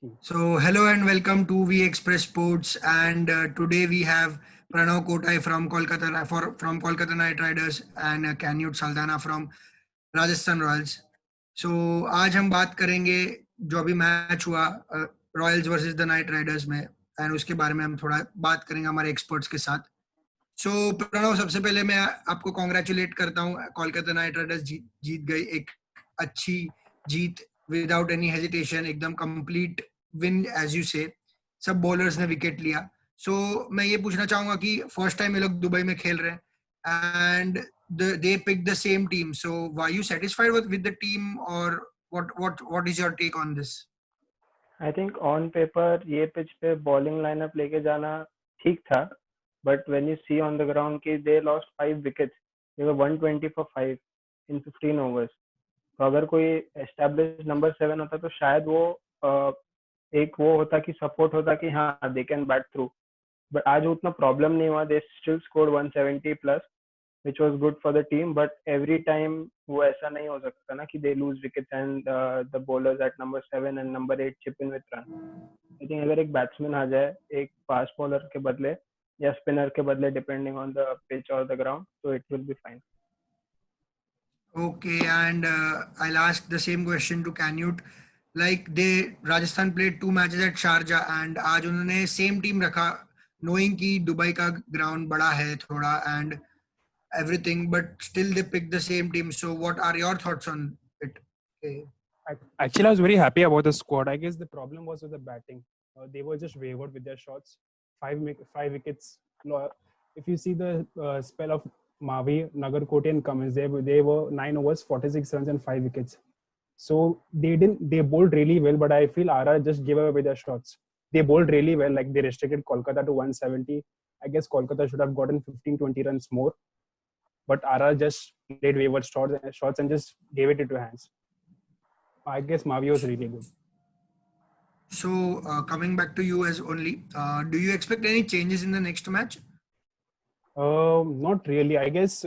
So, hello and welcome to V Express Sports. And today we have Pranav Kotai from from Kolkata Knight Riders and Canute Saldana from Rajasthan Royals. So, आज हम बात करेंगे जो अभी match हुआ Royals versus the night Riders में and उसके बारे में हम थोड़ा बात करेंगे हमारे एक्सपर्ट्स के साथ. सो प्रणव, सबसे पहले मैं आपको कॉन्ग्रेचुलेट करता हूँ. कोलकाता नाइट राइडर्स जीत गई एक अच्छी जीत विदाउट एनी हेजिटेशन, एकदम कंप्लीट विन एज यू से. सब बॉलर्स ने विकेट लिया. सो मैं ये पूछना चाहूंगा कि फर्स्ट टाइम ये लोग दुबई में खेल रहे हैं and they picked the same team. So were you satisfied with the team, or what is your take on this? I think on paper ये पिच पे बॉलिंग लाइनअप लेके जाना ठीक था, but when you see on the ground कि they lost 5 wickets, they were 120 for 5 in 15 overs. तो अगर कोई एस्टैब्लिश नंबर 7 होता तो शायद वो एक वो होता कि सपोर्ट होता कि हाँ they can bat through. But आज उतना प्रॉब्लम नहीं हुआ. They still scored 170 plus, which was good for the team, but every time वो ऐसा नहीं हो सकता ना कि they lose wickets and the bowlers at number 7 and number 8 chip in with run. I think अगर एक बैट्समैन आ जाए एक फास्ट बॉलर के बदले या स्पिनर के बदले, depending on the pitch or the ground, so it will be fine. Okay, and I'll ask the same question to Canute. Like Rajasthan played 2 matches at Sharjah and आज उन्होंने same team रखा, knowing कि Dubai का ground बड़ा है थोड़ा and everything, but still they picked the same team. So what are your thoughts on it? Okay. Actually, I was very happy about the squad. I guess the problem was with the batting. They were just wavered with their shots. Five wickets. If you see the spell of Mavi, Nagarkoti, and Cummins, they were 9 overs, 46 runs, and 5 wickets. So they bowled really well, but I feel RR just gave away their shots. They bowled really well, like they restricted Kolkata to 170. I guess Kolkata should have gotten 15-20 runs more, but RR just played wayward shots and just gave it into hands. I guess Mavi was really good. So coming back to you as only, do you expect any changes in the next match? Not really. I guess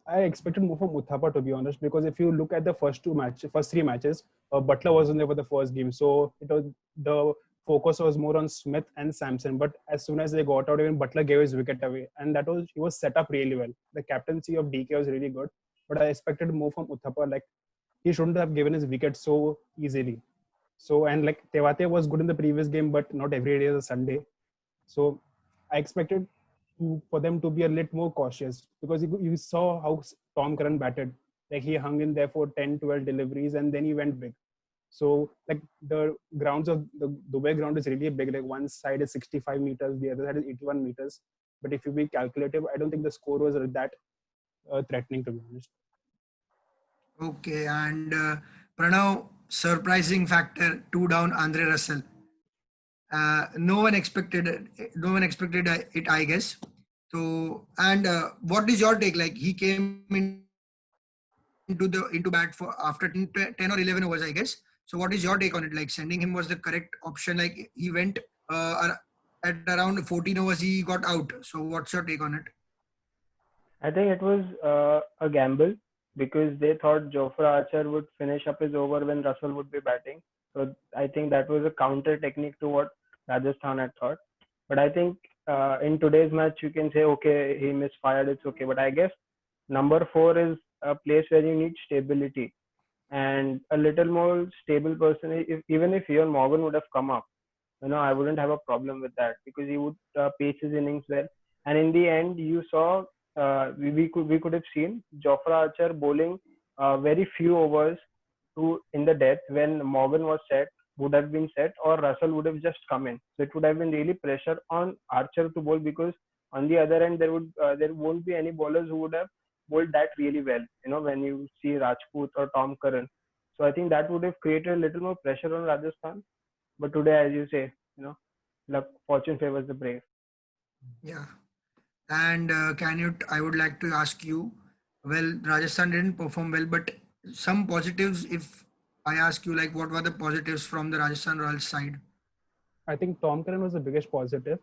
I expected more from Uthappa, to be honest, because if you look at the first 3 matches, Butler wasn't there for the first game, so the focus was more on Smith and Samson. But as soon as they got out, even Butler gave his wicket away, and he was set up really well. The captaincy of DK was really good, but I expected more from Uthappa. Like he shouldn't have given his wicket so easily. So and like Tewate was good in the previous game, but not every day is a Sunday. So I expected for them to be a little more cautious, because you saw how Tom Curran batted. Like he hung in there for 10-12 deliveries and then he went big. So like the grounds of the Dubai ground is really big. Like one side is 65 meters, the other side is 81 meters. But if you be calculative, I don't think the score was that threatening, to be honest. Okay, and Pranav, surprising factor, 2 down, Andre Russell. No one expected it, I guess. So, and what is your take? Like he came into bat for after 10 or 11 overs, I guess. So what is your take on it? Like sending him was the correct option. Like he went at around 14 overs, he got out. So what's your take on it? I think it was a gamble because they thought Jofra Archer would finish up his over when Russell would be batting. So I think that was a counter technique to what Rajasthan had thought. But I think in today's match, you can say, okay, he misfired, it's okay. But I guess number 4 is a place where you need stability. And a little more stable person, even if Ian Morgan would have come up, I wouldn't have a problem with that because he would pace his innings well. And in the end, you saw we could have seen Jofra Archer bowling very few overs in the death when Morgan was set, would have been set, or Russell would have just come in. So it would have been really pressure on Archer to bowl, because on the other end there won't be any bowlers who would have bowled that really well. When you see Rajput or Tom Curran. So I think that would have created a little more pressure on Rajasthan. But today, as you say, luck, fortune favors the brave. Yeah. And I would like to ask you, well, Rajasthan didn't perform well, but some positives, if I ask you, like, what were the positives from the Rajasthan Royals side? I think Tom Curran was the biggest positive.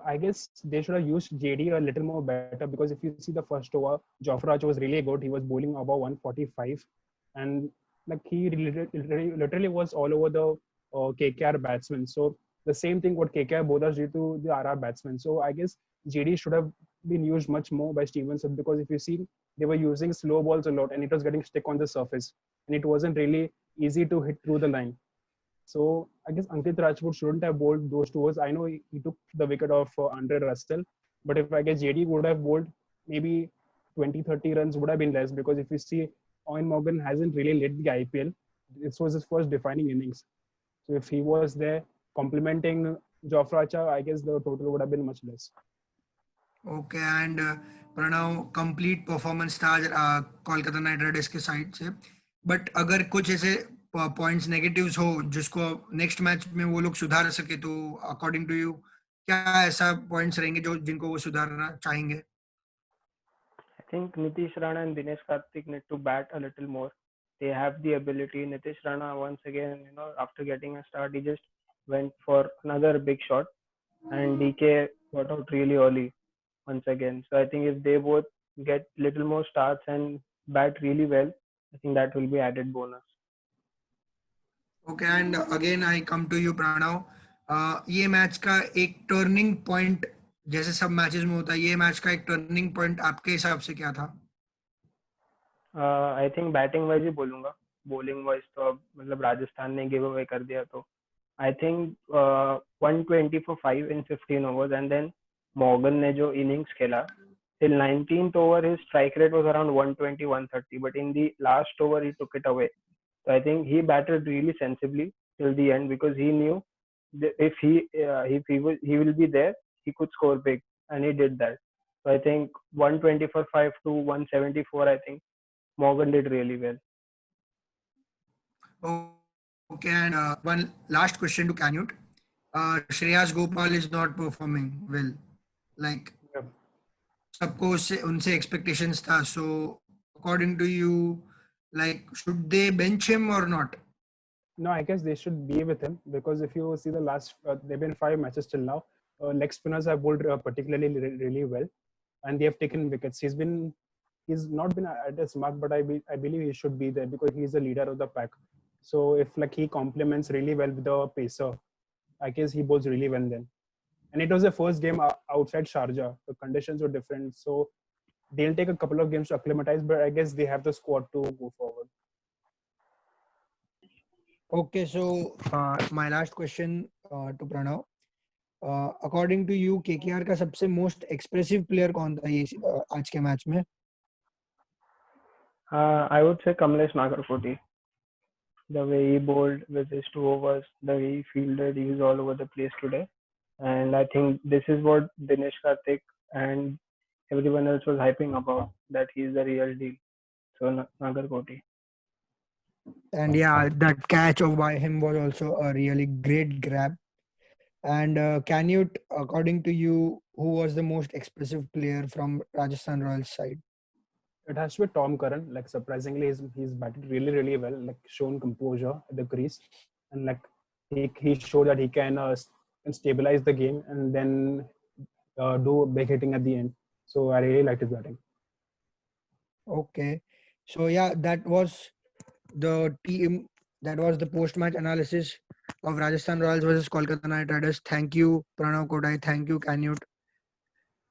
I guess they should have used JD a little more better, because if you see the first over, Jofra Archer was really good. He was bowling above 145, and like he literally was all over the KKR batsmen. So the same thing what KKR bowlers did to the RR batsmen. So I guess JD should have been used much more by Stevenson, because if you see, they were using slow balls a lot and it was getting stuck on the surface and it wasn't really easy to hit through the line. So I guess Ankit Rajput shouldn't have bowled those two overs. I know he took the wicket of Andre Russell, but if I guess JD would have bowled, maybe 20-30 runs would have been less, because if you see, Owen Morgan hasn't really led the IPL. This was his first defining innings. So if he was there complementing Jofra Archer, I guess the total would have been much less. Okay and Pranav complete performance था कोलकाता नाइट राइडर्स के side से, but अगर कुछ ऐसे points negatives हो जिसको next match में वो लोग सुधार सके, तो अकॉर्डिंग टू यू क्या ऐसा पॉइंट्स रहेंगे जो जिनको वो सुधारना चाहेंगे? I think Nitish Rana and Dinesh Karthik need to bat a little more. They have the ability. Nitish Rana, once again, after getting a start, he just went for another big shot, and DK got out really early once again. So I think if they both get little more starts and bat really well, I think that will be added bonus. Okay and again I come to you Pranav, ये match का एक turning point, जैसे सब matches में होता है, ये match का एक टर्निंग पॉइंट आपके हिसाब से क्या था? आई थिंक बैटिंग वाइज ही बोलूंगा. बॉलिंग वाइज तो अब मतलब राजस्थान ने गिव अवे कर दिया. तो I think 120 for 5 in 15 overs, and then Morgan ने जो innings खेला till 19th over, his strike rate was around 120-130, but in the last over he took it away. So I think he batted really sensibly till the end, because he knew that if he will be there, he could score big, and he did that. So I think 120 for 5 to 174, I think Morgan did really well. Okay, and one last question to Canute. Shreyas Gopal is not performing well. Like, Yeah. सबको उनसे expectations था. So, according to you, like, should they bench him or not? No, I guess they should be with him, because if you see the last, they've been 5 matches till now. Leg spinners have bowled particularly really well, and they have taken wickets. He's not been at his mark, but I believe he should be there, because he's the leader of the pack. So if like he complements really well with the pacer, I guess he bowls really well then. And it was the first game outside Sharjah. The conditions were different, so they'll take a couple of games to acclimatize, but I guess they have the squad to go forward. Okay, so my last question to Pranav. According to you, KKR का सबसे most expressive player कौन था ये आज के match में? I would say Kamlesh Nagarkoti. The way he bowled with his 2 overs, the way he fielded, he was all over the place today. And I think this is what Dinesh Karthik and everyone else was hyping about, that he's the real deal. So Nagarkoti. And yeah, that catch by him was also a really great grab. And Canute, according to you, who was the most expressive player from Rajasthan Royals side? It has to be Tom Curran. Like surprisingly, he's batted really well. Like shown composure at the crease, and like he showed that he can stabilize the game and then do big hitting at the end. So I really liked his batting. Okay, so yeah, that was the team. That was the post-match analysis of Rajasthan Royals versus Kolkata Knight Riders. Thank you, Pranav Kodai. Thank you, Canute.